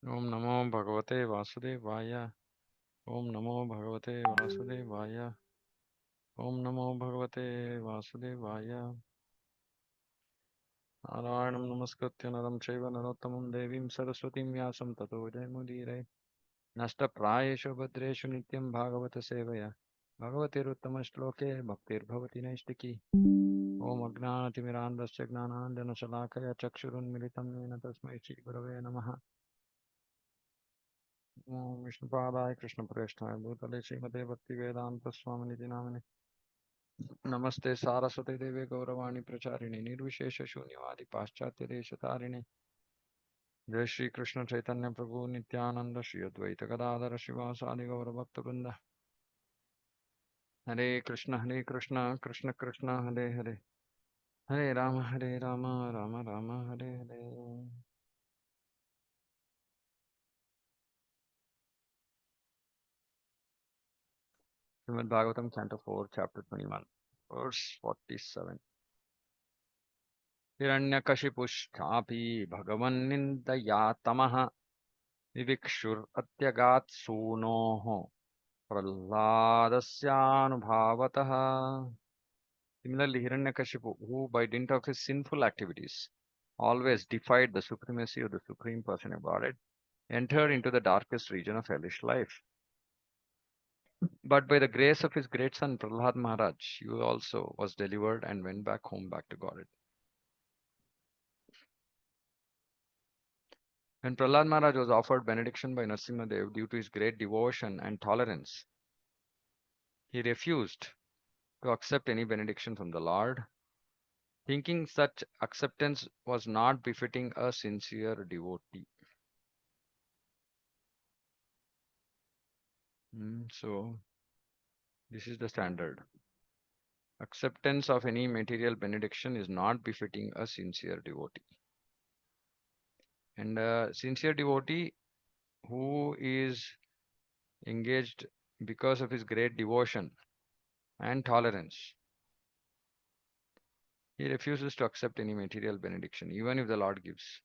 ओम नमो भगवते वासुदेवाय। ओम नमो भगवते वासुदेवाय। ओम नमो भगवते वासुदेवाय। नारायणं नमस्कृत्य नरं चैव नरोत्तमं देवीं सरस्वतीं व्यासं ततो जयमुदीरये। नष्टप्रायेषु भद्रेषु नित्यं भागवत सेवया भगवतिरुत्तमश्लोके भक्तिर्भवति नैष्टिकी। ॐ अज्ञानतिमिरान्धस्य ज्ञानाञ्जनशलाकया चक्षुरुन्मिलितं येन तस्मै श्रीगुरवे नमः। ओम विष्णुपादाय कृष्णप्रेष्ठाय भूतले श्रीमते भक्तिवेदान्तस्वामिनिति नामिने। नमस्ते सारस्वते देवे गौरवाणी प्रचारिणे निर्विशेष शून्यवादी पाश्चात्य देशतारिणे। जय श्री कृष्ण चैतन्य प्रभु नित्यानंद श्री अद्वैत गदाधर शिवासादि गौरभक्तवृंद। हरे कृष्ण कृष्ण कृष्ण हरे हरे, हरे Ram Ram Ram Hare Hare. Srimad Bhagavatam, Canto 4, Chapter 21, Verse 47. हिरण्यकशिपुश्चापि भगवन्निन्दया तमः विविक्षुरत्यगात् सूनोः प्रह्लादस्यानुभावतः. Similarly, Hiranyakashipu, who by dint of his sinful activities always defied the supremacy of the Supreme Person of Godhead, entered into the darkest region of hellish life. But by the grace of his great son Prthu Maharaj, he also was delivered and went back home, back to Godhead. When Prahlad Maharaj was offered benediction by Narasimhadev due to his great devotion and tolerance, he refused to accept any benediction from the Lord, thinking such acceptance was not befitting a sincere devotee. So, this is the standard. Acceptance of any material benediction is not befitting a sincere devotee. And a sincere devotee who is engaged because of his great devotion and tolerance, he refuses to accept any material benediction, even if the Lord gives.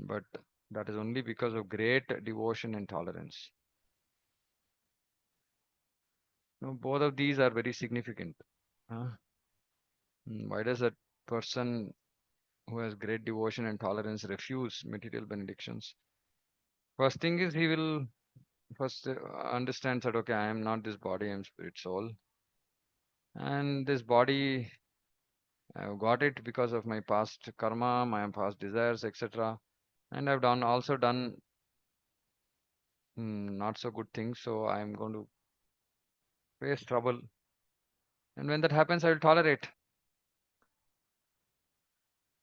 But that is only because of great devotion and tolerance. Now, both of these are very significant. Why does a person who has great devotion and tolerance refuse material benedictions? First thing is he will first understand that, okay, I am not this body, I am spirit soul. And this body, I have got it because of my past karma, my past desires, etc. And I've also done not so good things, so I am going to face trouble. And when that happens, I will tolerate.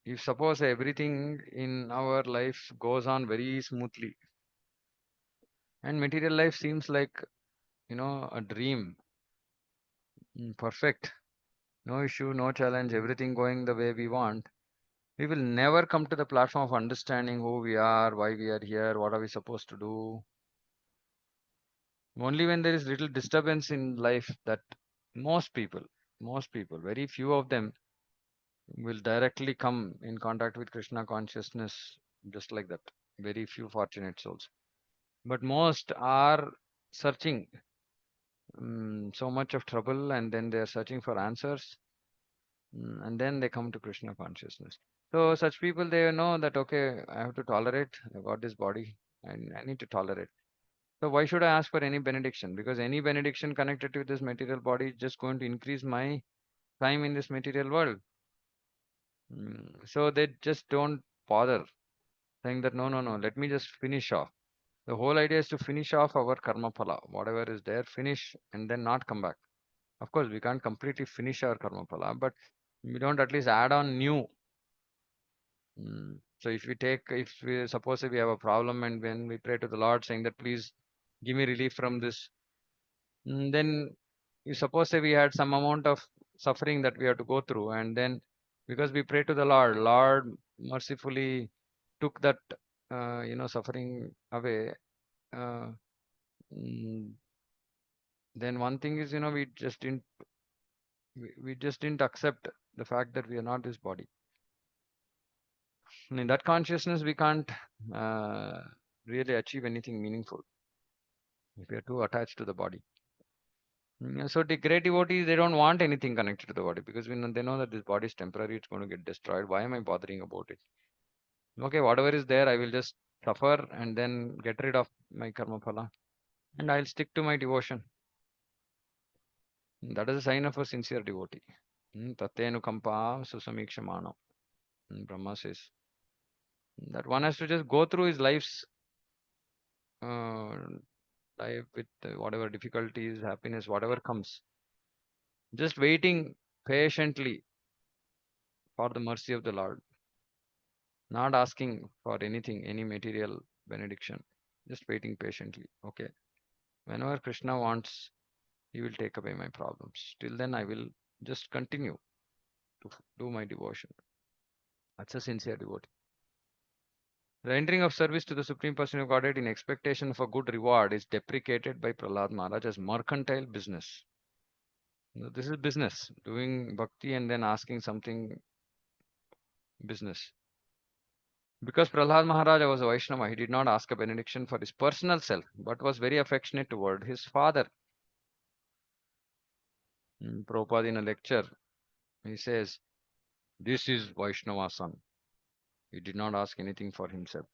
If suppose everything in our life goes on very smoothly, and material life seems like, a dream, perfect, no issue, no challenge, everything going the way we want, we will never come to the platform of understanding who we are, why we are here, what are we supposed to do. Only when there is little disturbance in life that most people, very few of them will directly come in contact with Krishna consciousness just like that. Very few fortunate souls. But most are searching so much of trouble, and then they are searching for answers, and then they come to Krishna consciousness. So such people, they know that, okay, I have to tolerate. I got this body and I need to tolerate. So why should I ask for any benediction? Because any benediction connected to this material body is just going to increase my time in this material world. So they just don't bother, saying that no, no, no, let me just finish off. The whole idea is to finish off our karma phala, whatever is there, finish and then not come back. Of course, we can't completely finish our karma phala, but we don't at least add on new. So if we suppose if we have a problem and when we pray to the Lord saying that please give me relief from this, then you suppose say we had some amount of suffering that we have to go through, and then because we pray to the Lord mercifully took that suffering away. Uh, mm, then one thing is, we just didn't accept the fact that we are not this body. And in that consciousness, we can't uh, really achieve anything meaningful if we are too attached to the body. So the great devotees, they don't want anything connected to the body because they know that this body is temporary, it's going to get destroyed. Why am I bothering about it? Okay, whatever is there, I will just suffer and then get rid of my karma phala and I'll stick to my devotion. That is a sign of a sincere devotee. Tatyanukampa susamikshamano. Brahma says that one has to just go through his uh, life with whatever difficulties, happiness, whatever comes. Just waiting patiently for the mercy of the Lord, not asking for anything, any material benediction, just waiting patiently. Okay, whenever Krishna wants, he will take away my problems. Till then, I will just continue to do my devotion. That's a sincere devotee. Rendering of service to the Supreme Person of Godhead in expectation of a good reward is deprecated by Prahlad Maharaj as mercantile business. This is business, doing bhakti and then asking something business. Because Prahlad Maharaj was a Vaishnava, he did not ask a benediction for his personal self, but was very affectionate toward his father. Prabhupada in a lecture, he says, this is Vaishnava son. He did not ask anything for himself.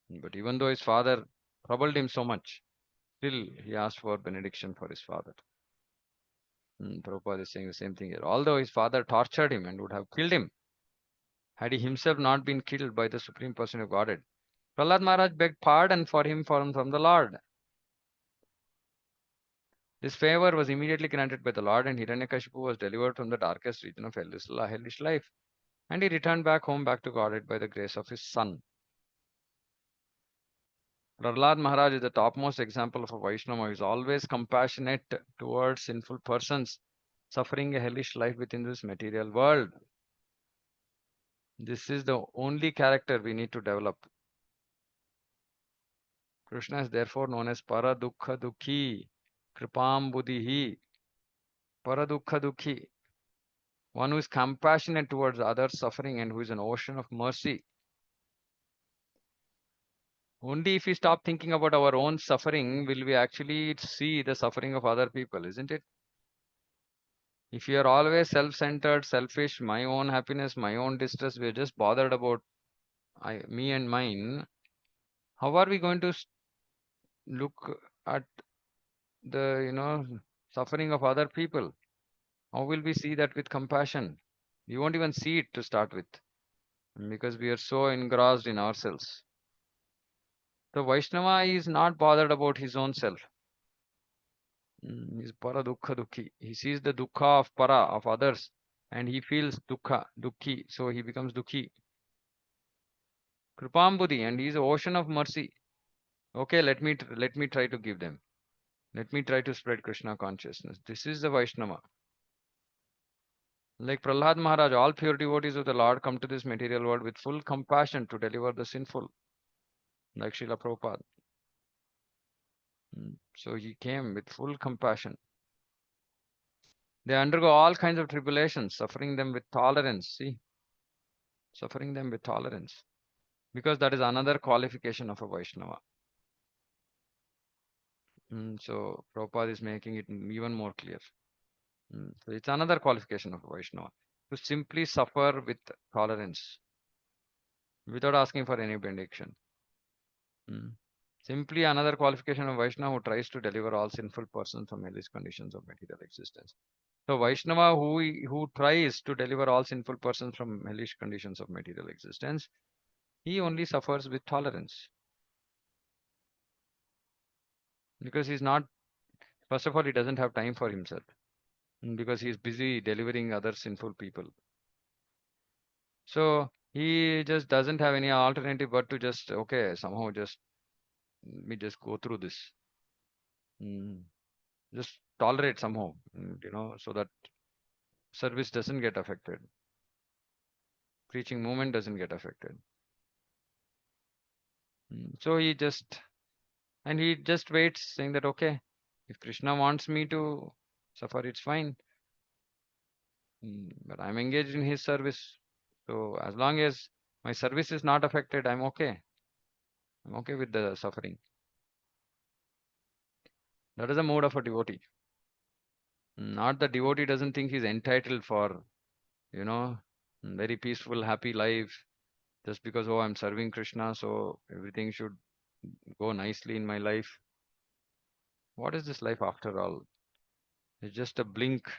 But even though his father troubled him so much, still he asked for benediction for his father. Prabhupada is saying the same thing here. Although his father tortured him and would have killed him, had he himself not been killed by the Supreme Person of Godhead, Prahlad Maharaj begged pardon for him from the Lord. This favor was immediately granted by the Lord, and Hiranyakashipu was delivered from the darkest region of hellish life, and he returned back home, back to Godhead by the grace of his son. Prahlad Maharaj is the topmost example of a Vaishnava who is always compassionate towards sinful persons suffering a hellish life within this material world. This is the only character we need to develop. Krishna is therefore known as Paradukha Dukhi, Kripam Buddhihi, Paradukha Dukhi, one who is compassionate towards others suffering and who is an ocean of mercy. Only if we stop thinking about our own suffering will we actually see the suffering of other people, isn't it? If you are always self-centered, selfish, my own happiness, my own distress, we are just bothered about me and mine. How are we going to look at the suffering of other people? How will we see that with compassion? We won't even see it to start with because we are so engrossed in ourselves. The Vaishnava is not bothered about his own self. He's para dukkha dukhi. He sees the dukkha of para, of others, and he feels dukkha, dukhi, so he becomes dukhi. Kripambudi, and he is an ocean of mercy. Okay, let me try to give them. Let me try to spread Krishna consciousness. This is the Vaishnava. Like Prahlad Maharaj, all pure devotees of the Lord come to this material world with full compassion to deliver the sinful, like Srila Prabhupada. So he came with full compassion. They undergo all kinds of tribulations, suffering them with tolerance. See, suffering them with tolerance. Because that is another qualification of a Vaishnava. So Prabhupada is making it even more clear. So it's another qualification of a Vaishnava. To simply suffer with tolerance, without asking for any benediction. Simply another qualification of Vaishnava who tries to deliver all sinful persons from hellish conditions of material existence. So Vaishnava who tries to deliver all sinful persons from hellish conditions of material existence, he only suffers with tolerance. Because he's not, first of all, he doesn't have time for himself. Because he's busy delivering other sinful people. So he just doesn't have any alternative but to just, okay, somehow just, let me just go through this. Just tolerate somehow, so that service doesn't get affected. Preaching movement doesn't get affected. So he just waits, saying that, okay, if Krishna wants me to suffer, it's fine. But I'm engaged in his service. So as long as My service is not affected. I'm okay. I'm okay with the suffering. That is the mode of a devotee. Not the devotee doesn't think he's entitled for, you know, very peaceful, happy life just because, oh, I'm serving Krishna, so everything should go nicely in my life. What is this life after all? It's just a blink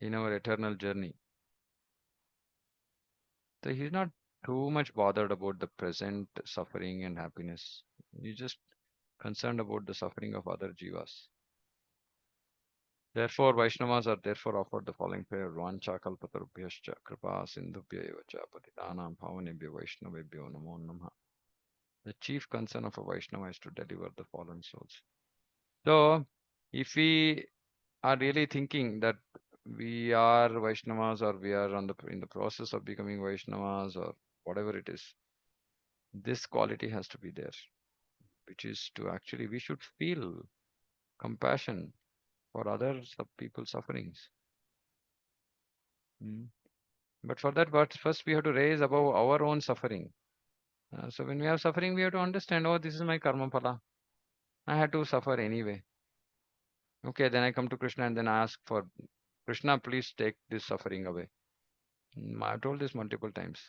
in our eternal journey. So he's not too much bothered about the present suffering and happiness. He's just concerned about the suffering of other jivas. Therefore, Vaishnavas are therefore offered the following prayer: Vancha kalpatarubhyascha kripa sindhubhya eva cha patitanam pavanebhyo Vaishnavebhyo namo namah. The chief concern of a Vaishnava is to deliver the fallen souls. So, if we are really thinking that we are Vaishnavas or we are in the process of becoming Vaishnavas or whatever it is, this quality has to be there, which is to actually we should feel compassion for other people's sufferings. Mm. But for that, but first we have to raise above our own suffering. So when we have suffering, we have to understand, oh, this is my karma phala. I had to suffer anyway. Okay, then I come to Krishna and then I ask for Krishna, please take this suffering away. I've told this multiple times.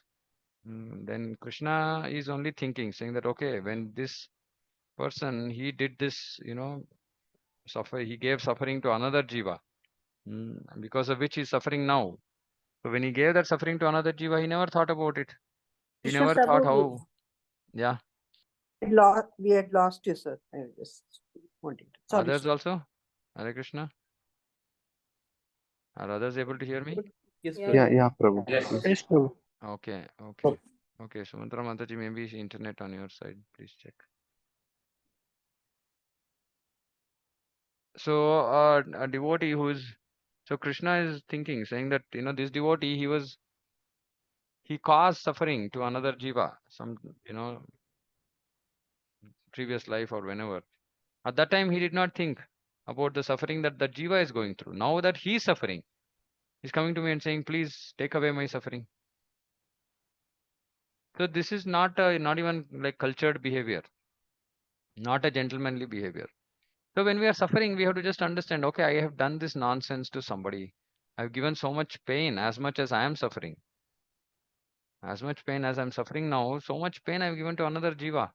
Then Krishna is only thinking, saying that, okay, when this person, he did this, suffer, he gave suffering to another jiva, because of which he's suffering now. So when he gave that suffering to another jiva, he never thought about it. He Krishna never thought Prabhu, how, yeah. we had lost you, sir. I just wanted to. Sorry, Others sir. also? Hare Krishna? Are others able to hear me? Yes, Yeah, Prabhu. Yes. Yes, Prabhu. Okay, okay. Okay, Sumantra Mataji, maybe it's internet on your side. Please check. So, a devotee who is, so Krishna is thinking, saying that, this devotee, he caused suffering to another jiva, some, previous life or whenever. At that time, he did not think about the suffering that the jiva is going through. Now that he is suffering, he's coming to me and saying, please take away my suffering. So this is not even like cultured behavior, not a gentlemanly behavior. So when we are suffering, we have to just understand, okay, I have done this nonsense to somebody. I've given so much pain as much as I am suffering. As much pain as I'm suffering now, so much pain I've given to another jiva.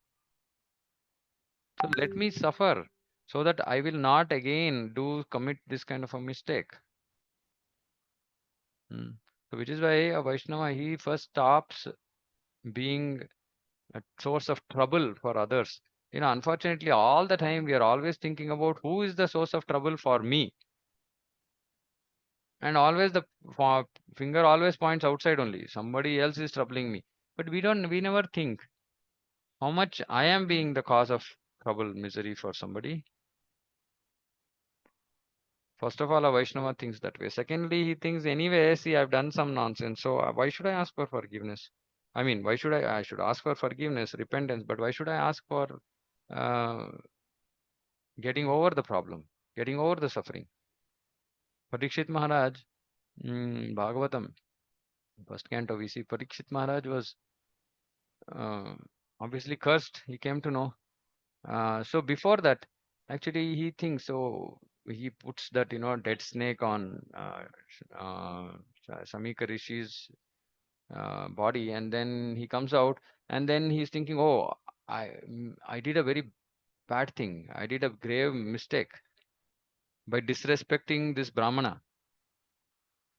So let me suffer so that I will not again commit this kind of a mistake. So which is why a Vaishnava, he first stops being a source of trouble for others. Unfortunately, all the time we are always thinking about who is the source of trouble for me. And always the finger always points outside only. Somebody else is troubling me. But we never think how much I am being the cause of trouble, misery for somebody. First of all, a Vaishnava thinks that way. Secondly, he thinks anyway, see, I've done some nonsense. So why should I ask for forgiveness? I mean, why should I should ask for forgiveness, repentance, but why should I ask for uh, getting over the problem, getting over the suffering? Parikshit Maharaj, Bhagavatam, first canto, we see Parikshit Maharaj was uh, obviously cursed. He came to know. So before that, actually, he thinks so. He puts that dead snake on uh, Samika Rishi's body, and then he comes out, and then he's thinking, oh, I did a very bad thing. I did a grave mistake by disrespecting this Brahmana.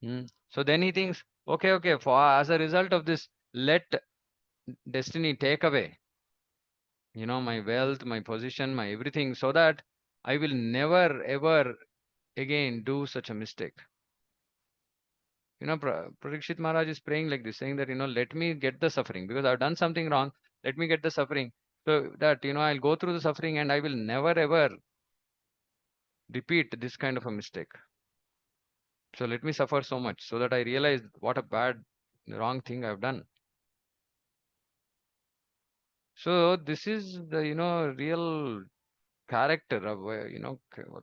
So then he thinks, okay, for as a result of this, let destiny take away, my wealth, my position, my everything, so that I will never ever again do such a mistake. Parikshit Maharaj is praying like this, saying that, let me get the suffering because I've done something wrong. Let me get the suffering so that, I'll go through the suffering and I will never ever repeat this kind of a mistake. So let me suffer so much so that I realize what a bad, wrong thing I've done. So this is the, real character of,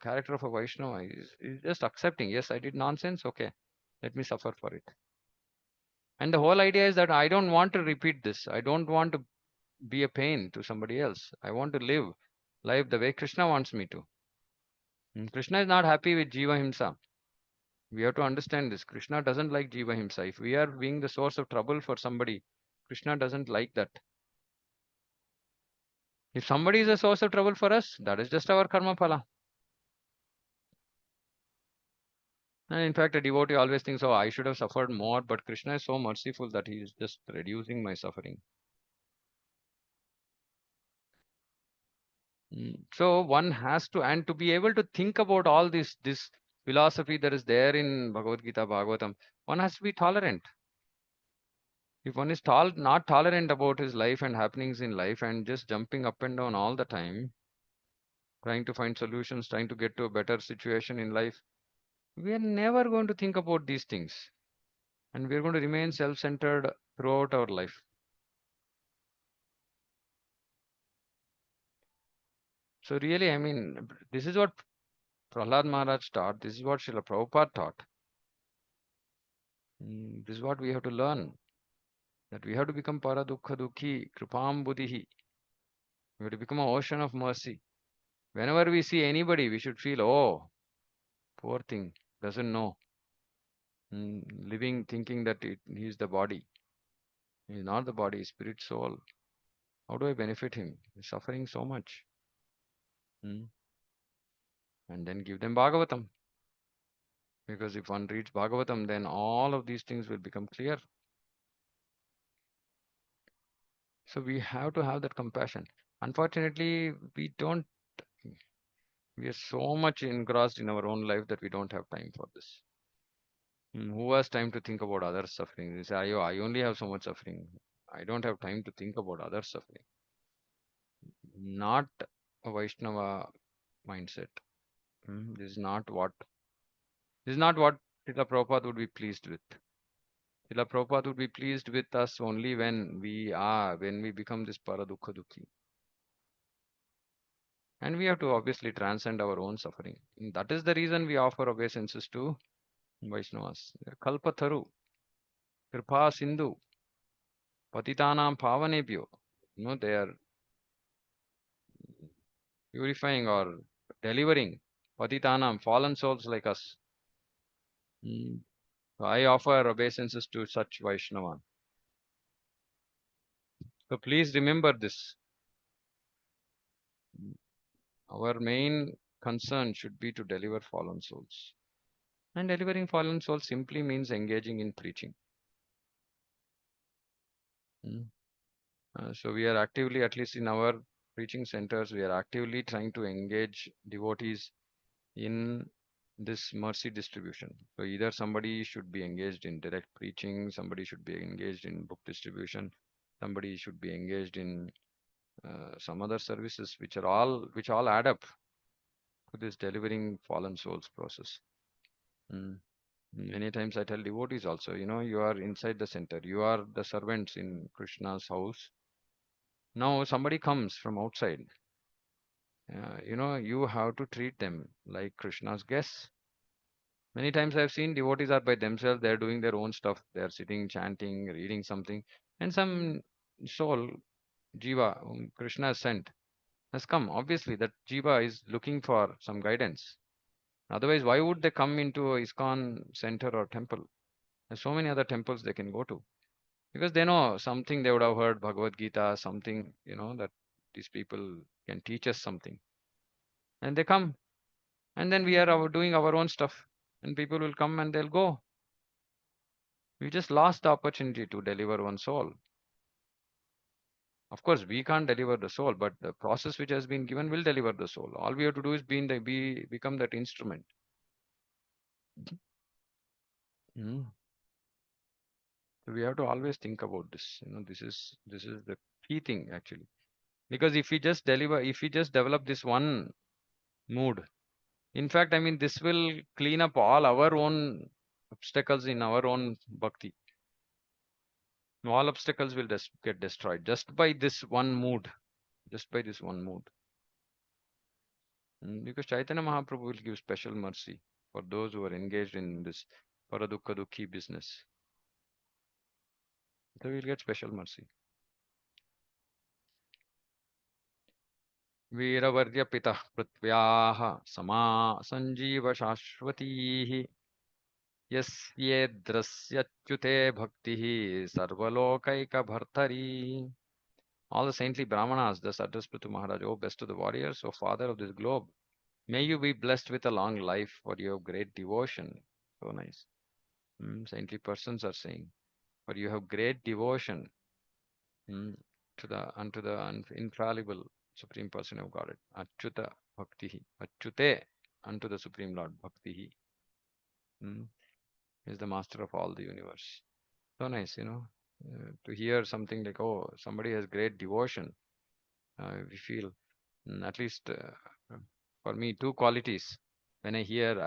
character of a Vaishnava is just accepting. Yes, I did nonsense. Okay, let me suffer for it. And the whole idea is that I don't want to repeat this. I don't want to be a pain to somebody else. I want to live life the way Krishna wants me to. Krishna is not happy with Jiva Himsa. We have to understand this. Krishna doesn't like Jiva Himsa. If we are being the source of trouble for somebody, Krishna doesn't like that. If somebody is a source of trouble for us, that is just our karma phala. And in fact, a devotee always thinks, oh, I should have suffered more, but Krishna is so merciful that he is just reducing my suffering. So one has to, and to be able to think about all this philosophy that is there in Bhagavad Gita, Bhagavatam, one has to be tolerant. If one is not tolerant about his life and happenings in life and just jumping up and down all the time, trying to find solutions, trying to get to a better situation in life, we are never going to think about these things. And we are going to remain self centered throughout our life. So, really, I mean, this is what Prahlad Maharaj taught, this is what Srila Prabhupada taught. This is what we have to learn, that we have to become Paradukha Dukhi, Kripam Buddhihi. We have to become an ocean of mercy. Whenever we see anybody, we should feel, oh, poor thing, doesn't know. Living thinking that he is the body. He is not the body, spirit, soul. How do I benefit him? He's suffering so much. Mm. And then give them Bhagavatam. Because if one reads Bhagavatam, then all of these things will become clear. So we have to have that compassion. Unfortunately, we don't, we are so much engrossed in our own life that we don't have time for this. Who has time to think about others' suffering? They say, I only have so much suffering. I don't have time to think about others' suffering. Not a Vaishnava mindset. This is not what Srila Prabhupada would be pleased with. Srila Prabhupada would be pleased with us only when we become this Paradukha Dukhi. And we have to obviously transcend our own suffering. And that is the reason we offer obeisances to Vaishnavas. Kalpatharu, Kripa Sindhu, Patitanam Pavanebhyo. They are purifying or delivering Patitanam, fallen souls like us. Mm. So I offer obeisances to such Vaishnava. So please remember this. Our main concern should be to deliver fallen souls. And delivering fallen souls simply means engaging in preaching. Mm. So we are actively, at least in our preaching centers, we are actively trying to engage devotees in this mercy distribution. So either somebody should be engaged in direct preaching, somebody should be engaged in book distribution, somebody should be engaged in some other services, which all add up to this delivering fallen souls process. Mm. Many times I tell devotees also, you are inside the center, you are the servants in Krishna's house. Now somebody comes from outside. You have to treat them like Krishna's guests. Many times I've seen devotees are by themselves, they're doing their own stuff, they're sitting, chanting, reading something, and some soul, Jiva, whom Krishna has sent, has come. Obviously, that Jiva is looking for some guidance. Otherwise, why would they come into a ISKCON center or temple? There's so many other temples they can go to. Because they know something, they would have heard Bhagavad Gita, something, that these people can teach us something. And they come. And then we are doing our own stuff. And people will come and they'll go. We just lost the opportunity to deliver one soul. Of course, we can't deliver the soul, but the process which has been given will deliver the soul. All we have to do is become that instrument. Mm. So we have to always think about this. This is the key thing actually. Because if we just develop this one mood, in fact, I mean, this will clean up all our own obstacles in our own bhakti. All obstacles will get destroyed just by this one mood, just by this one mood. Because Chaitanya Mahaprabhu will give special mercy for those who are engaged in this Paradukha Dukhi business. So we'll get special mercy. वीरवर्य पितः पृथ्व्याः समा संजीव शाश्वतीः यस्येद्रस्यच्युते भक्तिः सर्वलोकैकभर्तरी. All the saintly Brahmanas thus address Prthu Maharaj, O best of the warriors, O father of this globe, may you be blessed with a long life for your great devotion. So nice. Saintly persons are saying, for you have great devotion mm, to the unto the infallible Supreme Person of Godhead. Achyuta Bhaktihi. Achyute unto the Supreme Lord Bhaktihi mm, is the master of all the universe. So nice, to hear something like, oh, somebody has great devotion. We feel, at least for me, two qualities. When I hear,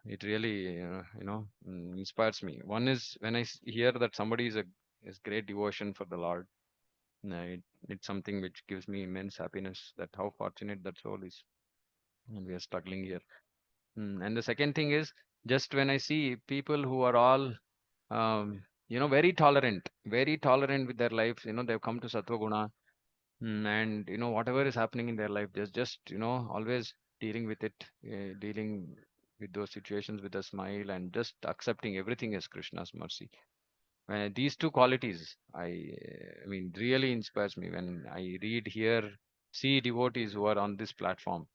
it really, inspires me. One is when I hear that somebody is great devotion for the Lord. It's something which gives me immense happiness. That how fortunate that soul is, and we are struggling here. And the second thing is, just when I see people who are all very tolerant with their lives. They've come to Sattva Guna, and whatever is happening in their life, just always dealing with it, dealing with those situations with a smile, and just accepting everything as Krishna's mercy. These two qualities, I mean, really inspires me when I read, hear, see devotees who are on this platform.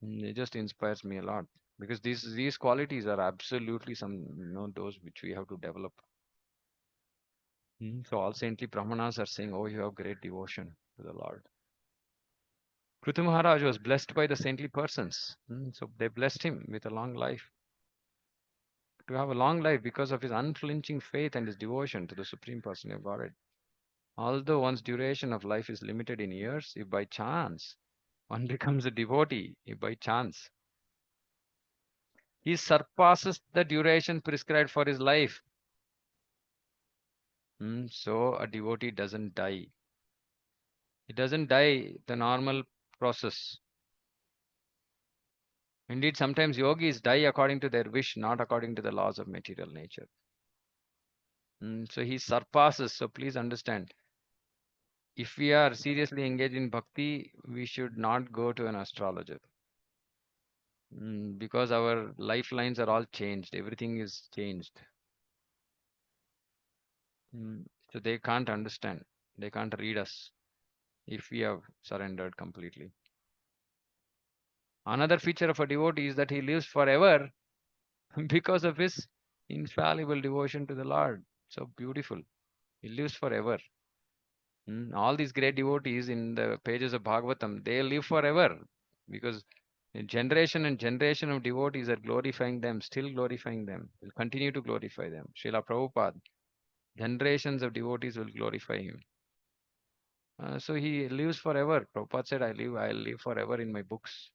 It just inspires me a lot because these qualities are absolutely some those which we have to develop. So all saintly brahmanas are saying, "Oh, you have great devotion to the Lord." Prthu Maharaj was blessed by the saintly persons, so they blessed him with a long life. To have a long life because of his unflinching faith and his devotion to the Supreme Person of Godhead. Although one's duration of life is limited in years, if by chance one becomes a devotee, if by chance he surpasses the duration prescribed for his life. So a devotee doesn't die. He doesn't die the normal process. Indeed, sometimes yogis die according to their wish, not according to the laws of material nature. So he surpasses. So please understand, if we are seriously engaged in bhakti, we should not go to an astrologer. Because our lifelines are all changed. Everything is changed. So they can't understand. They can't read us if we have surrendered completely. Another feature of a devotee is that he lives forever because of his infallible devotion to the Lord. So beautiful. He lives forever. All these great devotees in the pages of Bhagavatam, they live forever because a generation and generation of devotees are glorifying them, still glorifying them, will continue to glorify them. Srila Prabhupada, generations of devotees will glorify him. So he lives forever. Prabhupada said, I'll live forever in my books.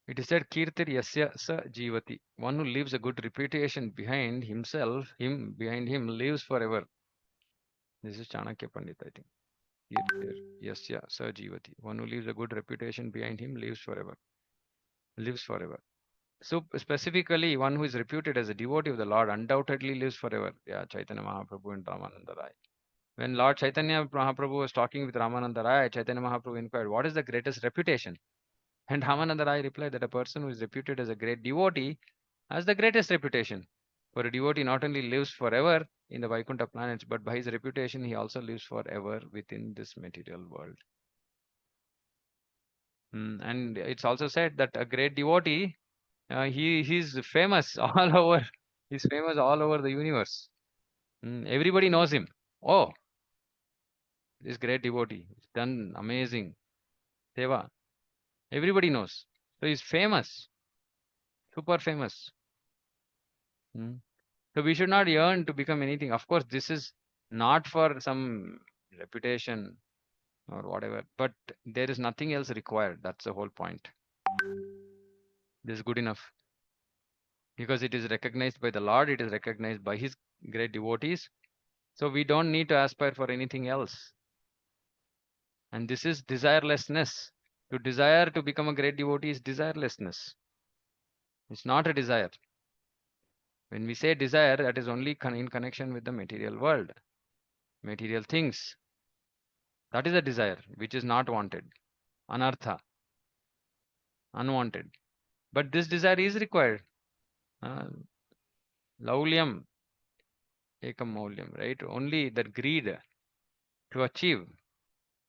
It is said, Kirtir Yasya Sa Jivati. One who leaves a good reputation behind himself, behind him, lives forever. This is Chanakya Pandit, I think. Kirtir Yasya Sa Jivati. One who leaves a good reputation behind him lives forever. Lives forever. So specifically, one who is reputed as a devotee of the Lord undoubtedly lives forever. Yeah, Chaitanya Mahaprabhu and Ramananda Rai. When Lord Chaitanya Mahaprabhu was talking with Ramananda Rai, Chaitanya Mahaprabhu inquired, what is the greatest reputation? And Ramananda Rai replied that a person who is reputed as a great devotee has the greatest reputation. For a devotee not only lives forever in the Vaikuntha planets, but by his reputation he also lives forever within this material world. And it's also said that a great devotee, he's famous all over. He's famous all over the universe. Everybody knows him. Oh, this great devotee, he's done amazing seva. Everybody knows. So he's famous, super famous. Mm. So we should not yearn to become anything. Of course, this is not for some reputation or whatever, but there is nothing else required. That's the whole point. This is good enough because it is recognized by the Lord, it is recognized by his great devotees. So we don't need to aspire for anything else. And this is desirelessness. To desire to become a great devotee is desirelessness. It's not a desire. When we say desire, that is only in connection with the material world, material things. That is a desire which is not wanted, anartha, unwanted. But this desire is required. Uh, Laulyam ekam maulyam, right? Only that greed to achieve,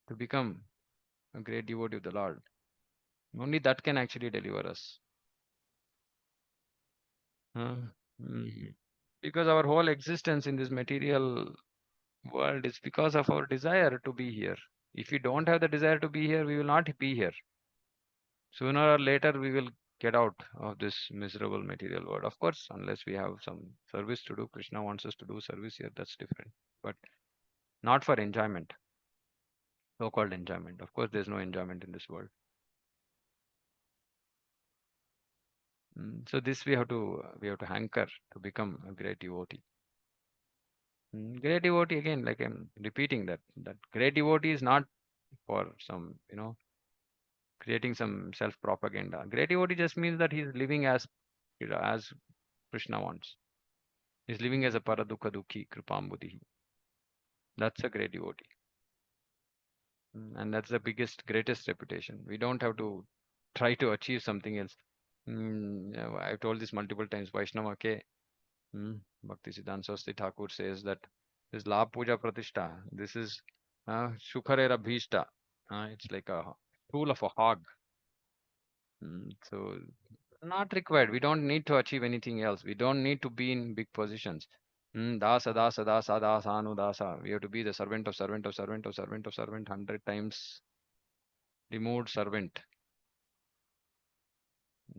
to become a great devotee of the Lord. Only that can actually deliver us. Uh, mm. Because our whole existence in this material world is because of our desire to be here. If we don't have the desire to be here, we will not be here. Sooner or later, we will get out of this miserable material world. Of course, unless we have some service to do, Krishna wants us to do service here, that's different. But not for enjoyment, so called enjoyment. Of course, there's no enjoyment in this world. So this we have to hanker to become a great devotee. Great devotee, again, like I'm repeating that great devotee is not for some, creating some self propaganda. Great devotee just means that he's living as Krishna wants. He's living as a paradukha dukhi kripambuddhi. That's a great devotee. And that's the greatest reputation. We don't have to try to achieve something else. I've told this multiple times. Vaishnava ke Bhakti Siddhanta Saraswati Thakur says that this La Puja Pratishtha, this is Shukharera Bhishta. It's like a tool of a hog. So not required. We don't need to achieve anything else. We don't need to be in big positions. Dasa, dasa, dasa, dasa, anu, dasa. We have to be the servant of servant of servant of servant of servant, 100 times removed servant.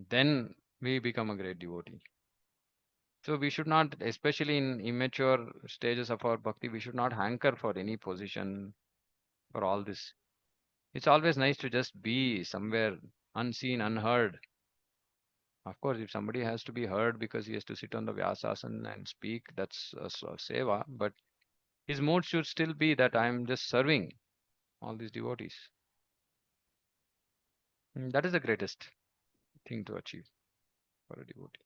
Then we become a great devotee. So we should not, especially in immature stages of our bhakti, we should not hanker for any position for all this. It's always nice to just be somewhere unseen, unheard. Of course, if somebody has to be heard because he has to sit on the Vyasasana and speak, that's a seva. But his mood should still be that I am just serving all these devotees. That is the greatest thing to achieve for a devotee.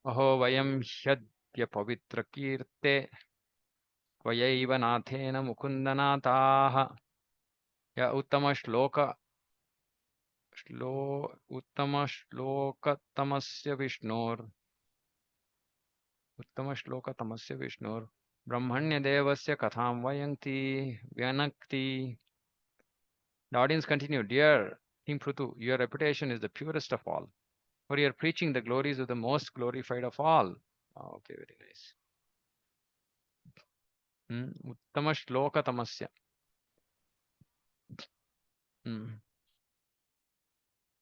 Aho vayam hyadya pavitra kirte त्वयैव नाथेन मुकुन्दनाथाः य उत्तमश्लोकतमस्य विष्णोर् ब्रह्मण्यदेवस्य कथां वयन्ति व्यनक्ति. The audience continued, Dear King Prthu, your reputation is the purest of all, for you are preaching the glories of the most glorified of all. Okay, very nice. Uttama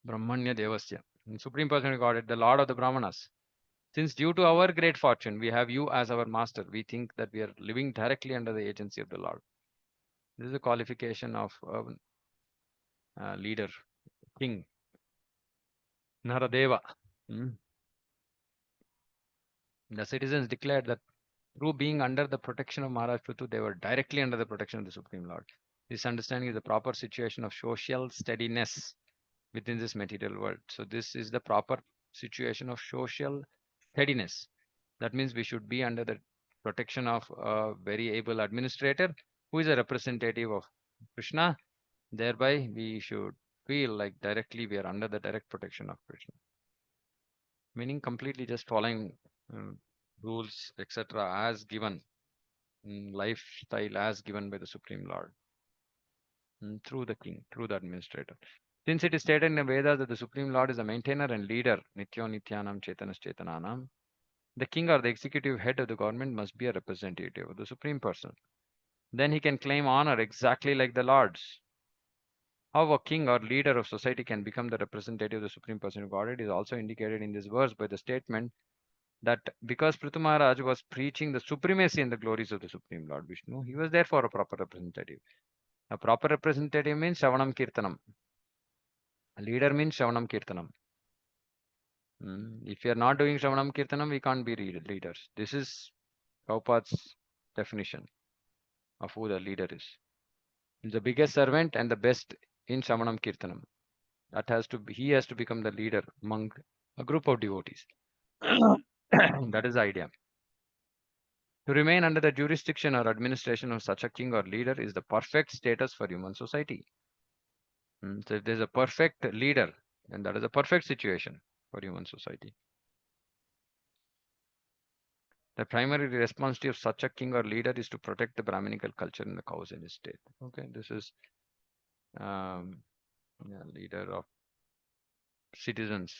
Brahmanya Devasya, Supreme Personality of Godhead, the Lord of the Brahmanas. Since due to our great fortune, we have you as our master, we think that we are living directly under the agency of the Lord. This is a qualification of a leader, king, Naradeva. The citizens declared that through being under the protection of Maharaj Prthu, they were directly under the protection of the Supreme Lord. This understanding is the proper situation of social steadiness within this material world. So this is the proper situation of social steadiness. That means we should be under the protection of a very able administrator who is a representative of Krishna. Thereby, we should feel like directly we are under the direct protection of Krishna. Meaning completely just following rules, etc., as given, lifestyle as given by the Supreme Lord, through the king, through the administrator. Since it is stated in the Vedas that the Supreme Lord is a maintainer and leader, Nityo Nityanam Chetanas Chetananam, the king or the executive head of the government must be a representative of the Supreme Person. Then he can claim honor exactly like the Lord's. How a king or leader of society can become the representative of the Supreme Person of Godhead is also indicated in this verse by the statement that because Prthu Maharaj was preaching the supremacy and the glories of the Supreme Lord Vishnu, he was therefore a proper representative. A proper representative means Shravanam Kirtanam. A leader means Shravanam Kirtanam. If you are not doing Shravanam Kirtanam, we can't be leaders. This is Prabhupada's definition of who the leader is. The biggest servant and the best in Shravanam Kirtanam. He has to become the leader among a group of devotees. That is the idea. To remain under the jurisdiction or administration of such a king or leader is the perfect status for human society. So if there's a perfect leader, then that is a perfect situation for human society. The primary responsibility of such a king or leader is to protect the Brahminical culture in the cows in his state. Okay, this is um, yeah, leader of citizens.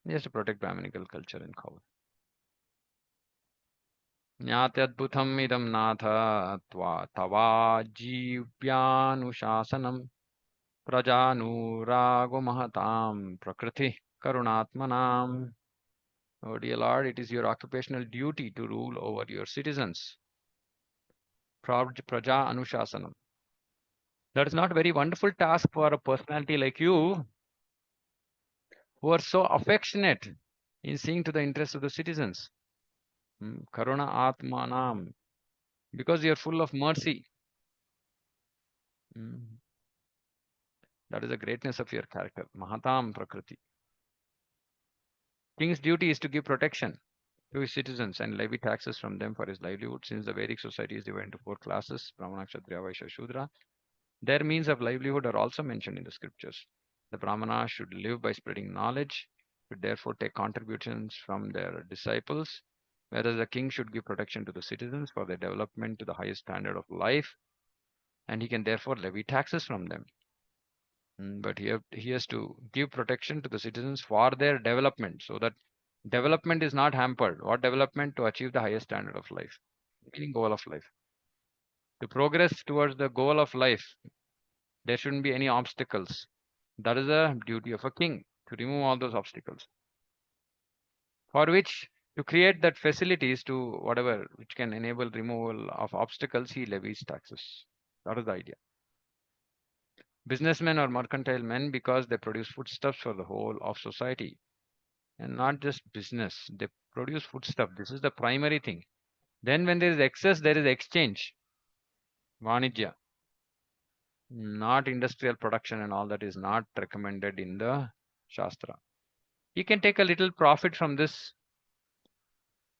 He has to protect Brahminical culture in cows. ज्ञात्यद्भुतम् idam नाथ त्वा तवाजीव्यानुशासनम् प्रजानुरागो महताम् prakriti karunatmanam. Oh dear Lord, it is your occupational duty to rule over your citizens. Praja Anushasanam. That is not a very wonderful task for a personality like you, who are so affectionate in seeing to the interests of the citizens. Karuna Atmanam. Because you are full of mercy. Mm, That is the greatness of your character. Mahatam Prakriti. King's duty is to give protection to his citizens and levy taxes from them for his livelihood. Since the Vedic society is divided into four classes, Brahmana, Kshatriya, Vaishya, Shudra, their means of livelihood are also mentioned in the scriptures. The Brahmana should live by spreading knowledge, should therefore take contributions from their disciples, whereas the king should give protection to the citizens for their development to the highest standard of life, and he can therefore levy taxes from them. But he has to give protection to the citizens for their development so that development is not hampered. What development? To achieve the highest standard of life, meaning goal of life. To progress towards the goal of life, there shouldn't be any obstacles. That is the duty of a king, to remove all those obstacles. For which, to create that facilities to whatever which can enable removal of obstacles, he levies taxes. That is the idea. Businessmen or mercantile men because they produce foodstuffs for the whole of society. And not just business, they produce foodstuff. This is the primary thing. Then when there is excess, there is exchange. Vanijya. Not industrial production and all that is not recommended in the Shastra. You can take a little profit from this.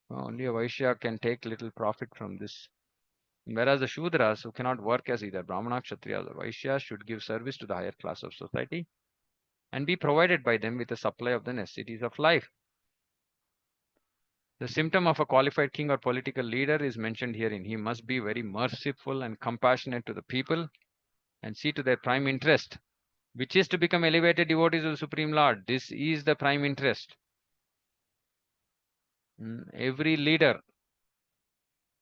Only a Vaishya can take little profit from this. Whereas the Shudras, who cannot work as either Brahmana, Kshatriya, or Vaishya, should give service to the higher class of society and be provided by them with a supply of the necessities of life. The symptom of a qualified king or political leader is mentioned herein. He must be very merciful and compassionate to the people and see to their prime interest, which is to become elevated devotees of the Supreme Lord. This is the prime interest. Every leader,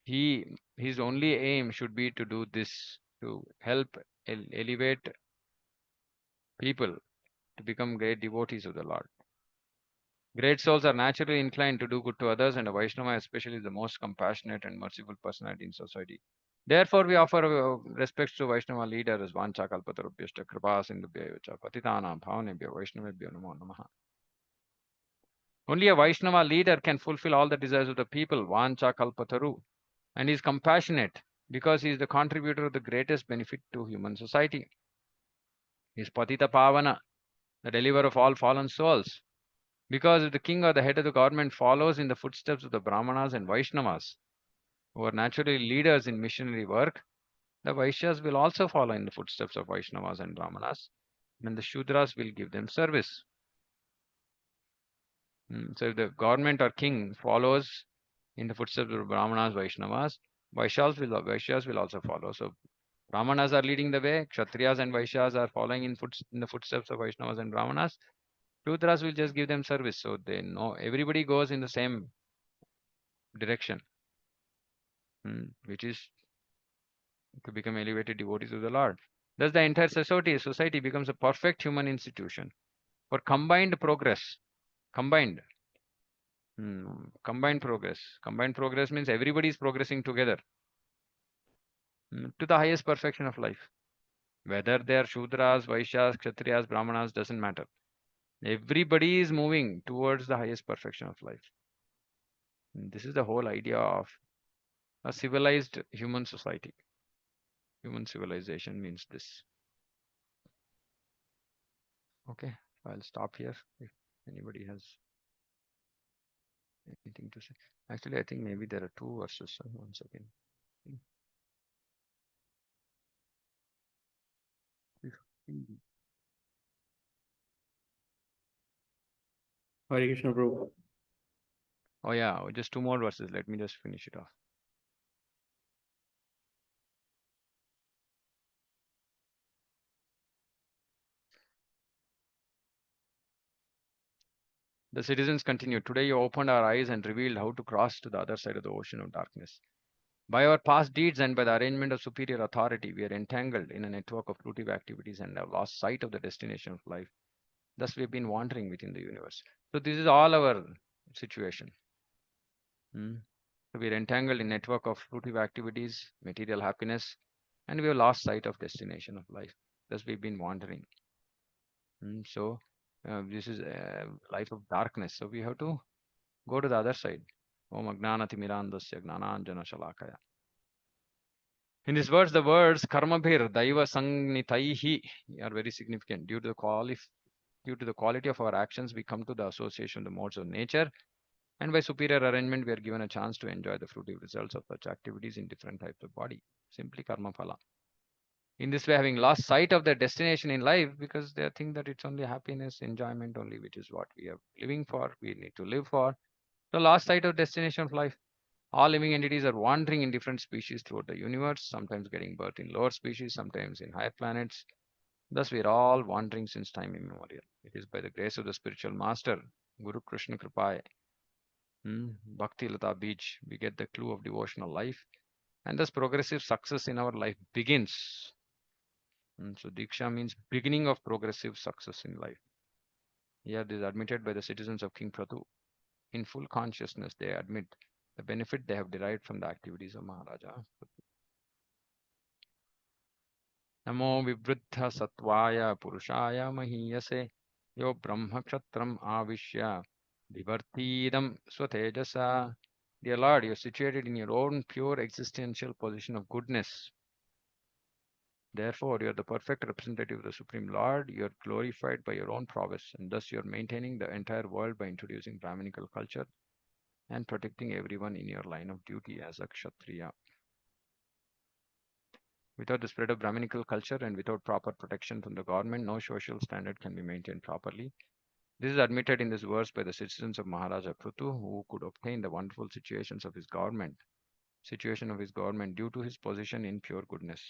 his only aim should be to do this, to help elevate people to become great devotees of the Lord. Great souls are naturally inclined to do good to others, and a Vaishnava especially is the most compassionate and merciful personality in society. Therefore, we offer respects to Vaishnava leaders, Vancha Kalpatarubhyashta Kripa Sindhubhya Cha Patitanam Bhavanebhya Vaishnavebhyo Namo Namaha. Only a Vaishnava leader can fulfill all the desires of the people, Vancha Kalpataru, and is compassionate because he is the contributor of the greatest benefit to human society. He is Patita Pavana, the deliverer of all fallen souls. Because if the king or the head of the government follows in the footsteps of the Brahmanas and Vaishnavas, who are naturally leaders in missionary work, the Vaishyas will also follow in the footsteps of Vaishnavas and Brahmanas, and the Shudras will give them service. So if the government or king follows in the footsteps of Brahmanas, Vaishnavas, Vaishyas will also follow. So Brahmanas are leading the way, Kshatriyas and Vaishyas are following in the footsteps of Vaishnavas and Brahmanas. Shudras will just give them service, so they know everybody goes in the same direction, which is to become elevated devotees of the Lord. Thus, the entire society becomes a perfect human institution for combined progress. Combined, combined progress. Combined progress means everybody is progressing together to the highest perfection of life. Whether they are Shudras, Vaishyas, Kshatriyas, Brahmanas, doesn't matter. Everybody is moving towards the highest perfection of life. This is the whole idea of a civilized human society. Human civilization means this. Okay, I'll stop here if anybody has Anything to say? Actually, I think maybe there are two verses. One second. Hare Krishna, Prabhu. Oh yeah, just two more verses. Let me just finish it off. The citizens continued. Today you opened our eyes and revealed how to cross to the other side of the ocean of darkness. By our past deeds and by the arrangement of superior authority, we are entangled in a network of fruitive activities and have lost sight of the destination of life. Thus, we have been wandering within the universe. So, this is all our situation. Hmm. So, we are entangled in network of fruitive activities, material happiness, and we have lost sight of destination of life. Thus, we've been wandering. So, this is a life of darkness. So, we have to go to the other side. Om Agnanati Mirandasya Gnananjana Shalakaya. In this verse, the words karmabhir daiva sangnitaihi are very significant. Due to the quality of our actions, we come to the association of the modes of nature, and by superior arrangement, we are given a chance to enjoy the fruitive results of such activities in different types of body. Simply karma phala. In this way, having lost sight of their destination in life, because they think that it's only happiness, enjoyment only, which is what we are living for, we need to live for. The lost sight of destination of life. All living entities are wandering in different species throughout the universe, sometimes getting birth in lower species, sometimes in higher planets. Thus, we are all wandering since time immemorial. It is by the grace of the spiritual master, Guru Krishna Kripai, Bhakti Lata Beach, we get the clue of devotional life, and thus progressive success in our life begins. So, Diksha means beginning of progressive success in life. Here, this is admitted by the citizens of King Prthu. In full consciousness, they admit the benefit they have derived from the activities of Maharaja. नमो विवृद्ध सत्वाय पुरुषाय महीयसे यो ब्रह्मक्षत्रम आविश्य विवर्तीदम स्वतेजसा. Dear Lord, you are situated in your own pure existential position of goodness. Therefore, you are the perfect representative of the Supreme Lord. You are glorified by your own prowess, and thus you are maintaining the entire world by introducing Brahminical culture and protecting everyone in your line of duty as a Kshatriya. Without the spread of Brahminical culture and without proper protection from the government, no social standard can be maintained properly. This is admitted in this verse by the citizens of Maharaja Prthu, who could obtain the wonderful situation of his government due to his position in pure goodness,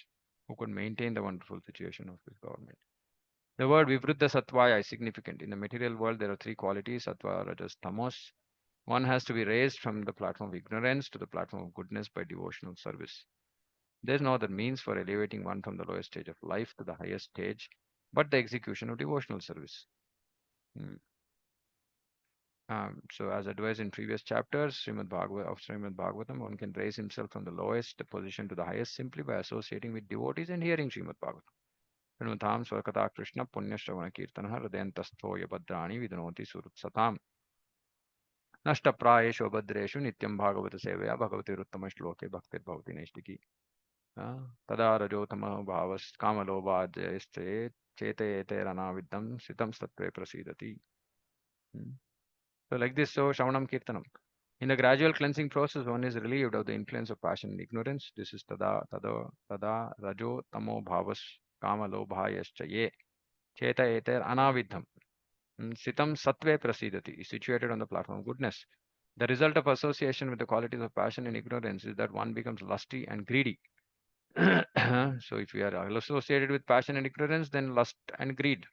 who could maintain the wonderful situation of his government. The word Vivruddha Sattvaya is significant. In the material world, there are three qualities, Sattva, Rajas, Tamos. One has to be raised from the platform of ignorance to the platform of goodness by devotional service. There is no other means for elevating one from the lowest stage of life to the highest stage but the execution of devotional service. Mm. So, as advised in previous chapters Srimad Bhagavatam, one can raise himself from the lowest position to the highest simply by associating with devotees and hearing Srimad Bhagavatam. Pranatam Swarkata Krishna Punya Shravana Kirtanaha Hridayantasthoya Bhadrani Vidnoti Surutsatam. Nashtaprayeshu Bhadreshu Nityam Bhagavata Sevaya Bhagavati Ruttama Shloke Bhaktir Bhavati Naishtiki. तदा रजोतमः भावस् कामलोभाजयश्चेत् चेतयेतेरनाविद्धं सितं सत्त्वे प्रसीदति. So like this, so Shavanam Kirtanam. In the gradual cleansing process, one is relieved of the influence of passion and ignorance. This is tada rajo tamo bhavas kama lobhayascha ye cheta eter anavidham. Sitam sattve prasidati is situated on the platform of goodness. The result of association with the qualities of passion and ignorance is that one becomes lusty and greedy. So if we are associated with passion and ignorance, then lust and greed,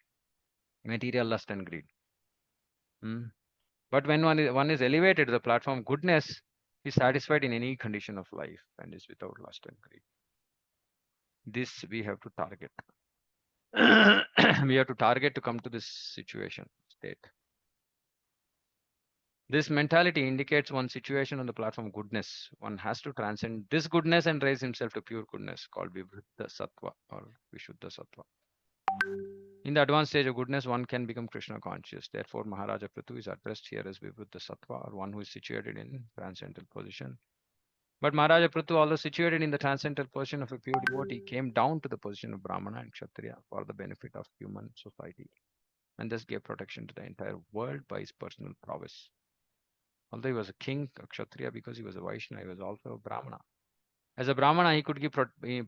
material lust and greed. But when one is elevated to the platform of goodness, is satisfied in any condition of life and is without lust and greed. This we have to target. We have to target to come to this situation state. This mentality indicates one's situation on the platform of goodness. One has to transcend this goodness and raise himself to pure goodness called Vivruddha Sattva or Vishuddha Sattva. In the advanced stage of goodness, one can become Krishna conscious. Therefore, Maharaja Prthu is addressed here as Vivruddha Sattva or one who is situated in transcendental position. But Maharaja Prthu, although situated in the transcendental position of a pure devotee, came down to the position of Brahmana and Kshatriya for the benefit of human society and thus gave protection to the entire world by his personal prowess. Although he was a king, a Kshatriya, because he was a Vaishnava, he was also a Brahmana. As a Brahmana, he could give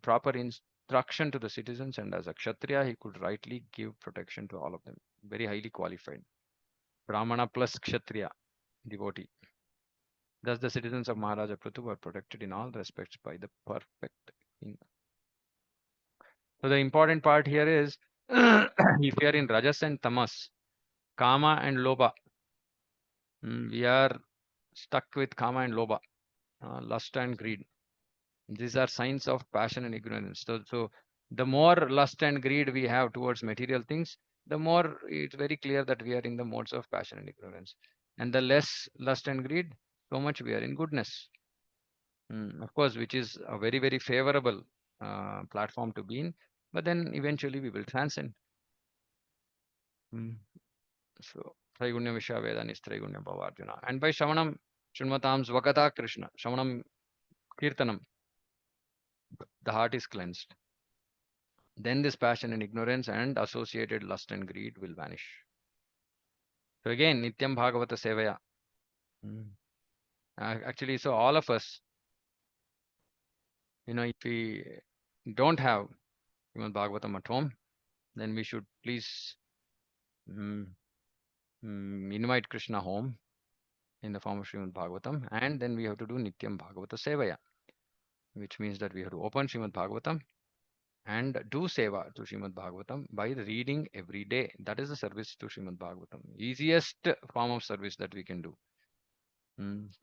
proper instruction to the citizens, and as a Kshatriya, he could rightly give protection to all of them. Very highly qualified. Brahmana plus Kshatriya, devotee. Thus, the citizens of Maharaja Prthu were protected in all respects by the perfect king. So, the important part here is if we are in Rajas and Tamas, Kama and Lobha, we are stuck with Kama and Lobha, lust and greed. These are signs of passion and ignorance. So the more lust and greed we have towards material things, the more it's very clear that we are in the modes of passion and ignorance. And the less lust and greed, so much we are in goodness. Of course, which is a very, very favorable platform to be in. But then eventually we will transcend. So Traigunya Vishaveda Nistraigunya Bhavarjuna. And by Shavanam, Shunmatam Svagata Krishna, Shavanam Kirtanam, the heart is cleansed. Then this passion and ignorance and associated lust and greed will vanish. So again, Nityam Bhagavata Sevaya. Actually, so all of us, if we don't have Srimad Bhagavatam at home, then we should please invite Krishna home in the form of Srimad Bhagavatam, and then we have to do Nityam Bhagavata Sevaya, which means that we have to open Srimad Bhagavatam and do seva to Srimad Bhagavatam by reading every day. That is the service to Srimad Bhagavatam. Easiest form of service that we can do.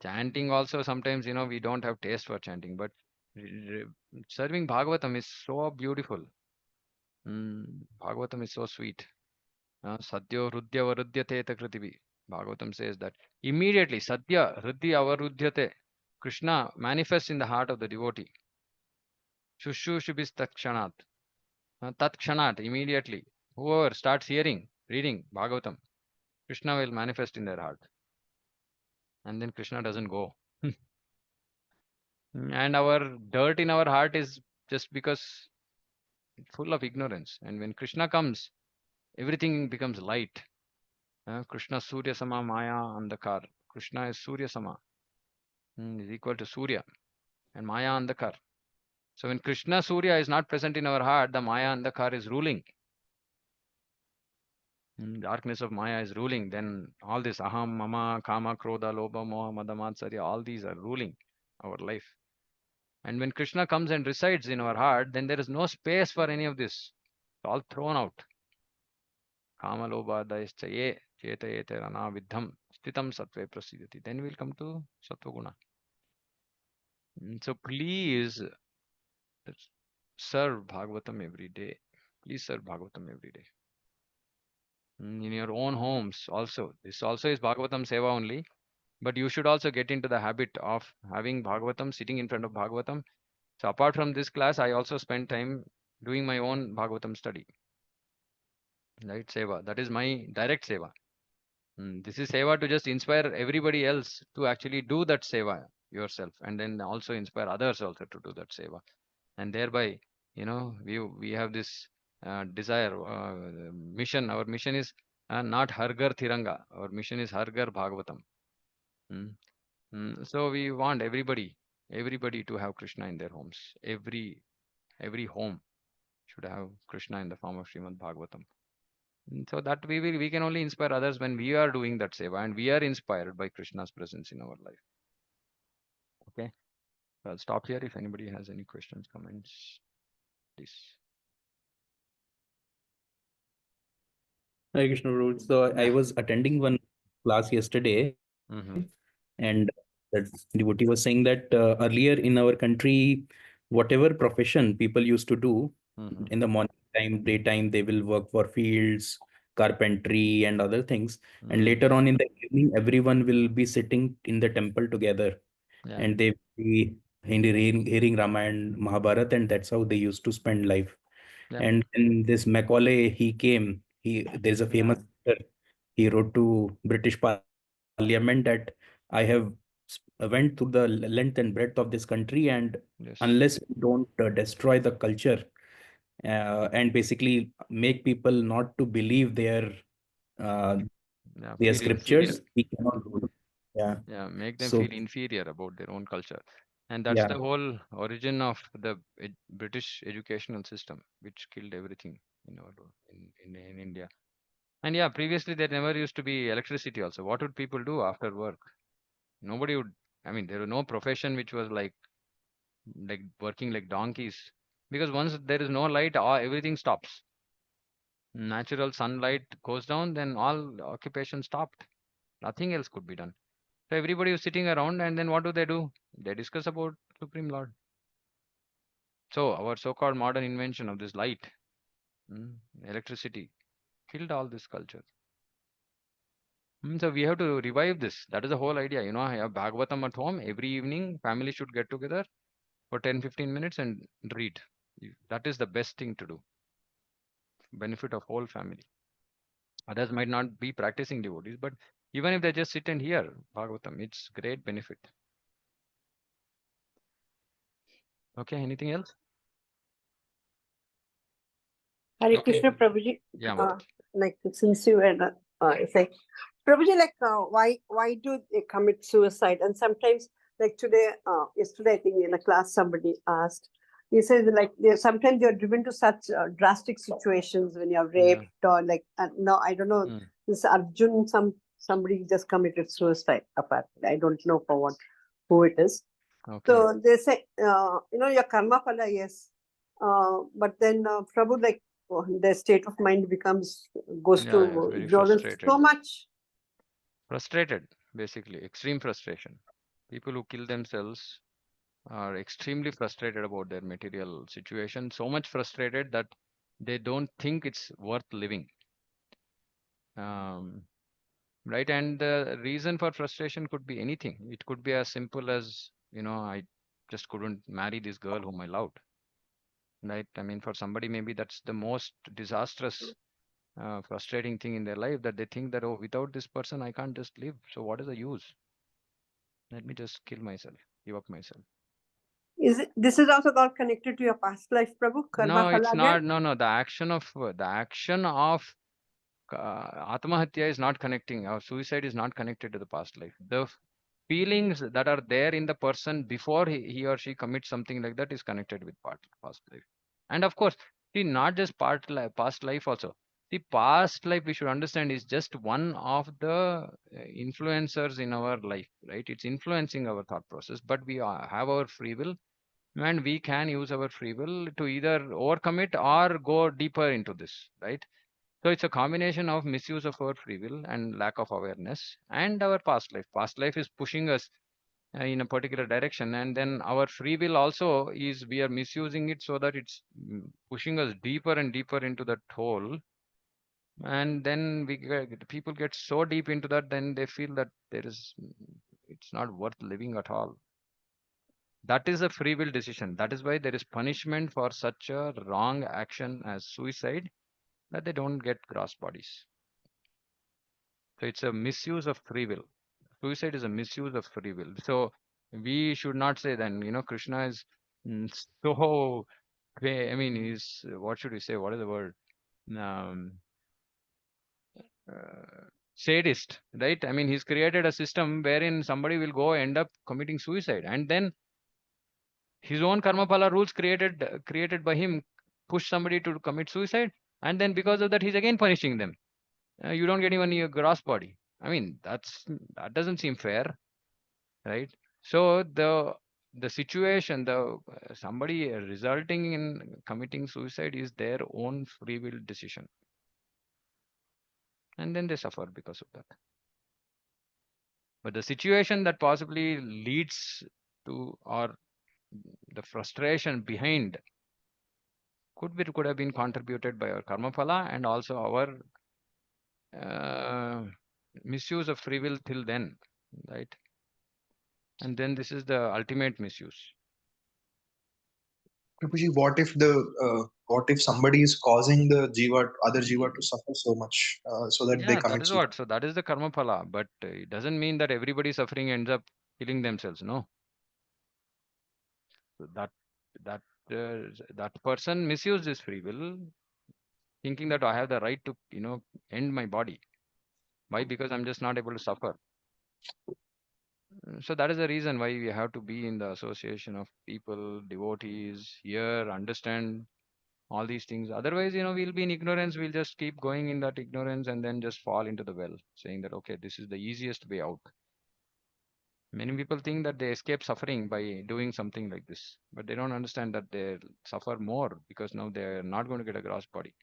Chanting also, sometimes, we don't have taste for chanting, but serving Bhagavatam is so beautiful. Bhagavatam is so sweet. Sadhyo Hrudya Varudyate Kritivi. Bhagavatam says that immediately, Sadhya Hrudya Avarudyate, Krishna manifests in the heart of the devotee. Shushushubis Takshanat. Tat immediately. Whoever starts reading Bhagavatam, Krishna will manifest in their heart. And then Krishna doesn't go. And our dirt in our heart is just because it's full of ignorance. And when Krishna comes, everything becomes light. Krishna Surya Sama Maya Andakar. Krishna is Surya Sama, is equal to Surya, and Maya Andakar. So when Krishna Surya is not present in our heart, the Maya Andakar is ruling. Darkness of Maya is ruling. Then all this Aham, Mama, Kama, Krodha, Lobha, Moha, Mada, all these are ruling our life. And when Krishna comes and resides in our heart, then there is no space for any of this. It's all thrown out. Kama lobhadayascha ye chetayete rana vidham stitam sattve prasidati. Then we'll come to Sattva-guna. So please serve Bhagavatam every day. Please serve Bhagavatam every day. In your own homes also. This also is Bhagavatam Seva only. But you should also get into the habit of having Bhagavatam, sitting in front of Bhagavatam. So apart from this class, I also spend time doing my own Bhagavatam study. Right, Seva. That is my direct Seva. This is Seva to just inspire everybody else to actually do that Seva yourself, and then also inspire others also to do that Seva. And thereby, we have this desire, mission. Our mission is not Hargar Tiranga. Our mission is Hargar Bhagavatam. So we want everybody to have Krishna in their homes. Every home should have Krishna in the form of Srimad Bhagavatam. So that we can only inspire others when we are doing that seva and we are inspired by Krishna's presence in our life. Okay, so I'll stop here. If anybody has any questions, comments, please. Hare Krishna Prabhu. So I was attending one class yesterday, and that devotee was saying that earlier in our country, whatever profession people used to do in the morning time, daytime, they will work for fields, carpentry, and other things. And later on in the evening, everyone will be sitting in the temple together, and they will be hearing Ramayana, Mahabharata, and that's how they used to spend life. And then this Macaulay, he came. There's a famous writer. He wrote to British Parliament that I have went through the length and breadth of this country, and unless we don't destroy the culture and basically make people not to believe their scriptures, we cannot rule. Yeah. Yeah, make them So feel inferior about their own culture. And that's yeah, the whole origin of the British educational system, which killed everything in our in India. And yeah, previously there never used to be electricity also. What would people do after work? Nobody would, I mean, there was no profession which was like working like donkeys. Because once there is no light, everything stops. Natural sunlight goes down, then all occupation stopped. Nothing else could be done. So everybody was sitting around, and then what do? They discuss about Supreme Lord. So our so-called modern invention of this light, mm, electricity, killed all this culture. So we have to revive this. That is the whole idea. I have Bhagavatam at home. Every evening, family should get together for 10-15 minutes and read. That is the best thing to do. Benefit of whole family. Others might not be practicing devotees, but even if they just sit and hear Bhagavatam, it's great benefit. Okay, anything else? Hare Okay. Krishna, Prabhuji. Yeah, Uh, Mataji. like since you were it's like Prabhuji, like why do they commit suicide? And sometimes, like today, yesterday, I think in a class somebody asked. He says like sometimes you're driven to such drastic situations when you're Yeah. raped or like no, I don't know. Mm. This Arjun, somebody just committed suicide. Apparently, I don't know for what who it is. Okay. So they say, your karma phala, yes. But then Prabhu, like their state of mind goes Yeah, to very ignorance so frustrated. much. Frustrated, basically, extreme frustration. People who kill themselves are extremely frustrated about their material situation, so much frustrated that they don't think it's worth living. Um, right? And the reason for frustration could be anything. It could be as simple as, I just couldn't marry this girl whom I loved. Right? I mean, for somebody, maybe that's the most disastrous, frustrating thing in their life that they think that, oh, without this person, I can't just live. So, what is the use? Let me just kill myself, give up myself. This is also got connected to your past life, Prabhu? Karma No, it's phala again? not. No, no. The action of Atmahatya is not connecting. Our suicide is not connected to the past life. The feelings that are there in the person before he or she commits something like that is connected with past life. And of course, see, not just past life also. The past life we should understand is just one of the influencers in our life, right? It's influencing our thought process, but we have our free will, and we can use our free will to either overcome it or go deeper into this, right? So it's a combination of misuse of our free will and lack of awareness and our past life. Past life is pushing us in a particular direction, and then our free will also is we are misusing it so that it's pushing us deeper and deeper into that hole. And then people get so deep into that, then they feel that it's not worth living at all. That is a free will decision. That is why there is punishment for such a wrong action as suicide, that they don't get gross bodies. So it's a misuse of free will. Suicide is a misuse of free will. So we should not say then, Krishna is so, I mean, he's, what should we say? What is the word? Um, Sadist, right? I mean, he's created a system wherein somebody will go end up committing suicide, and then his own karma phala rules created by him push somebody to commit suicide, and then because of that, he's again punishing them. You don't get even your gross body. I mean, that doesn't seem fair, right? So the situation, the somebody resulting in committing suicide is their own free will decision, and then they suffer because of that. But the situation that possibly leads to, or the frustration behind, could have been contributed by our karma phala and also our uh, misuse of free will till then, right? And then this is the ultimate misuse. Prabhuji, what if somebody is causing the jiva, other jiva to suffer so much, so that they Yeah, that commit is suicide? what. So that is the karma phala. But it doesn't mean that everybody suffering ends up killing themselves. No. So that that person misused his free will, thinking that I have the right to end my body. Why? Because I'm just not able to suffer. So that is the reason why we have to be in the association of people, devotees, hear, understand all these things. Otherwise, we'll be in ignorance. We'll just keep going in that ignorance and then just fall into the well, saying that, okay, this is the easiest way out. Many people think that they escape suffering by doing something like this, but they don't understand that they suffer more because now they're not going to get a gross body.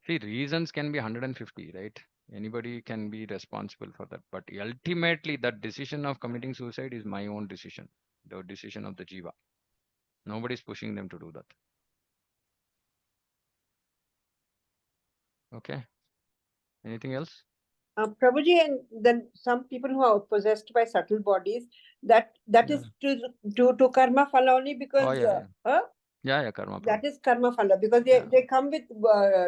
See, reasons can be 150, right? Anybody can be responsible for that. But ultimately, that decision of committing suicide is my own decision, the decision of the Jiva. Nobody's pushing them to do that. Okay. Anything else? Prabhuji, and then some people who are possessed by subtle bodies, that Yeah. is to karma phala only, because Oh, yeah, yeah. Yeah, karma phala. that is karma phala, because Yeah. they come with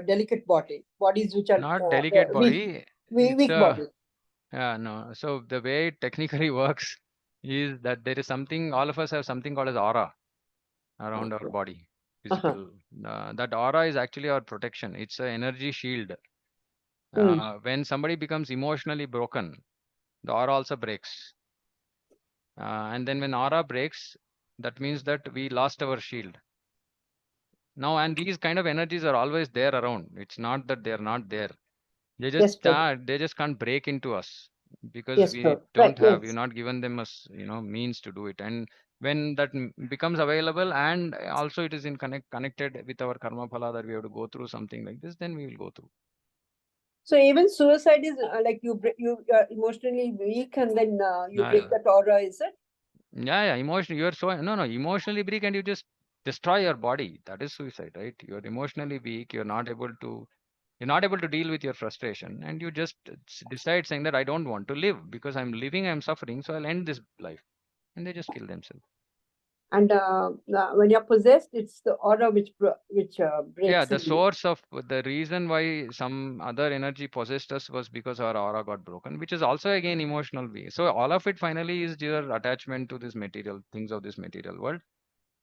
delicate bodies which are Not delicate body. weak body. Yeah, no. So the way it technically works is that there is something, all of us have something called as aura around our body, physical. That aura is actually our protection. It's an energy shield. When somebody becomes emotionally broken, the aura also breaks. And then when aura breaks, that means that we lost our shield. Now, and these kind of energies are always there around. It's not that they are not there. They Yes, just Prabhu. they just can't break into us because Yes, we Prabhu. don't Right, have, yes. we're not given them as means to do it. And when that becomes available, and also it is in connected with our karma phala that we have to go through something like this, then we will go through. So even suicide is like you are emotionally weak, and then you Yeah, break yeah. that aura, is it? Yeah, emotionally, you're so, no, emotionally weak and you just destroy your body. That is suicide, right? You're emotionally weak. You're not able to deal with your frustration, and you just decide saying that I don't want to live because I'm living, I'm suffering, so I'll end this life. And they just kill themselves. And when you're possessed, it's the aura which Yeah, breaks the in you. source of the reason why some other energy possessed us was because our aura got broken, which is also again emotional way. So all of it finally is your attachment to this material, things of this material world.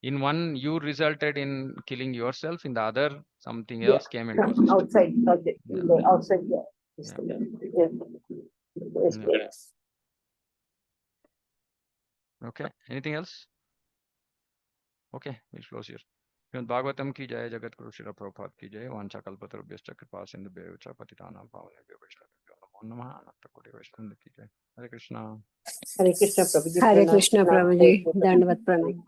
In one, you resulted in killing yourself. In the other, something Yeah, else came and possessed you. outside, Yeah, outside. Yeah. yeah, Yeah. Yes, yeah. yes. Okay. Anything else? Okay, we'll close here. Shrimad Bhagavatam की जय जगत गुरु श्री प्रभुपाद की जय वांछा कल्पतरुभ्यश्च कृपा सिंधु बेवच पतितानां पावनेभ्यो वैष्णवेभ्यो नमो नमः अनंत कोटि वैष्णव की जय हरे Krishna Hare Krishna, Prabhuji. Hare Pranam. Krishna, Pranam. Prabhuji. Dandavat Pranam.